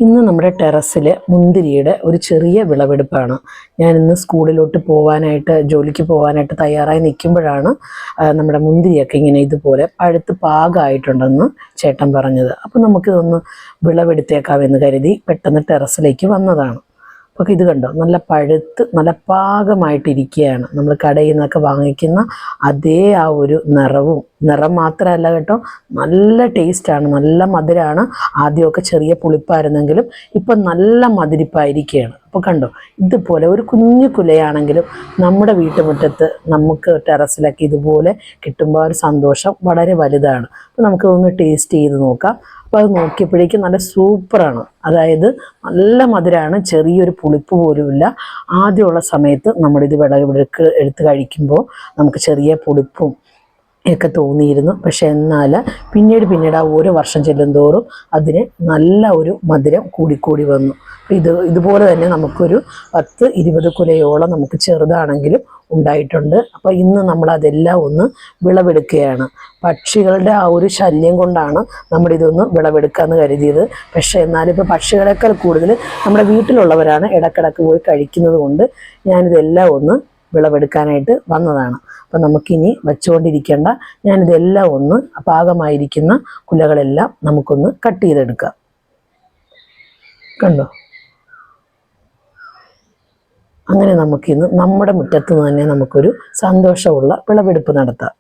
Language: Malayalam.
ഇന്ന് നമ്മുടെ ടെറസിൽ മുന്തിരിയുടെ ഒരു ചെറിയ വിളവെടുപ്പാണ്. ഞാൻ ഇന്ന് സ്കൂളിലോട്ട് പോകാനായിട്ട് ജോലിക്ക് പോകാനായിട്ട് തയ്യാറായി നിൽക്കുമ്പോഴാണ് നമ്മുടെ മുന്തിരിയൊക്കെ ഇങ്ങനെ ഇതുപോലെ പഴുത്ത് പാകമായിട്ടുണ്ടെന്ന് ചേട്ടൻ പറഞ്ഞത്. അപ്പോൾ നമുക്കിതൊന്ന് വിളവെടുത്തേക്കാമെന്ന് കരുതി പെട്ടെന്ന് ടെറസിലേക്ക് വന്നതാണ്. അപ്പോൾ ഇത് കണ്ടോ, നല്ല പഴുത്ത് നല്ല പാകമായിട്ടിരിക്കുകയാണ്. നമ്മൾ കടയിൽ നിന്നൊക്കെ വാങ്ങിക്കുന്ന അതേ ആ ഒരു നിറം മാത്രമല്ല കേട്ടോ, നല്ല ടേസ്റ്റാണ്, നല്ല മധുരമാണ്. ആദ്യമൊക്കെ ചെറിയ പുളിപ്പായിരുന്നെങ്കിലും ഇപ്പം നല്ല മധുരിപ്പായിരിക്കുകയാണ്. അപ്പോൾ കണ്ടോ, ഇതുപോലെ ഒരു കുഞ്ഞു കുലയാണെങ്കിലും നമ്മുടെ വീട്ടുമുറ്റത്ത് നമുക്ക് ടെറസിലൊക്കെ ഇതുപോലെ കിട്ടുമ്പോൾ ഒരു സന്തോഷം വളരെ വലുതാണ്. അപ്പോൾ നമുക്കൊന്ന് ടേസ്റ്റ് ചെയ്ത് നോക്കാം. അപ്പോൾ അത് നോക്കിയപ്പോഴേക്കും നല്ല സൂപ്പറാണ്. അതായത് നല്ല മധുരമാണ്, ചെറിയൊരു പുളിപ്പ് പോലുമില്ല. ആദ്യമുള്ള സമയത്ത് നമ്മളിത് എടുത്ത് കഴിക്കുമ്പോൾ നമുക്ക് ചെറിയ പുളിപ്പും ഒക്കെ തോന്നിയിരുന്നു. പക്ഷെ എന്നാൽ പിന്നീട് ആ ഓരോ വർഷം ചെല്ലുന്തോറും അതിന് നല്ല ഒരു മധുരം കൂടിക്കൂടി വന്നു. ഇതുപോലെ തന്നെ നമുക്കൊരു 10-20 കുലയോളം നമുക്ക് ചെറുതാണെങ്കിലും ഉണ്ടായിട്ടുണ്ട്. അപ്പോൾ ഇന്ന് നമ്മളതെല്ലാം ഒന്ന് വിളവെടുക്കുകയാണ്. പക്ഷികളുടെ ആ ഒരു ശല്യം കൊണ്ടാണ് നമ്മളിതൊന്ന് വിളവെടുക്കാമെന്ന് കരുതിയത്. പക്ഷേ എന്നാലിപ്പോൾ പക്ഷികളെക്കാൾ കൂടുതൽ നമ്മുടെ വീട്ടിലുള്ളവരാണ് ഇടക്കിടക്ക് പോയി കഴിക്കുന്നത് കൊണ്ട് ഞാനിതെല്ലാം ഒന്ന് വിളവെടുക്കാനായിട്ട് വന്നതാണ്. അപ്പം നമുക്കിനി വച്ചുകൊണ്ടിരിക്കേണ്ട, ഞാനിതെല്ലാം ഒന്ന് പാകമായിരിക്കുന്ന കുലകളെല്ലാം നമുക്കൊന്ന് കട്ട് ചെയ്തെടുക്കാം. കണ്ടോ, അങ്ങനെ നമുക്കിന്ന് നമ്മുടെ മുറ്റത്ത് നിന്ന് തന്നെ നമുക്കൊരു സന്തോഷമുള്ള വിളവെടുപ്പ് നടത്താം.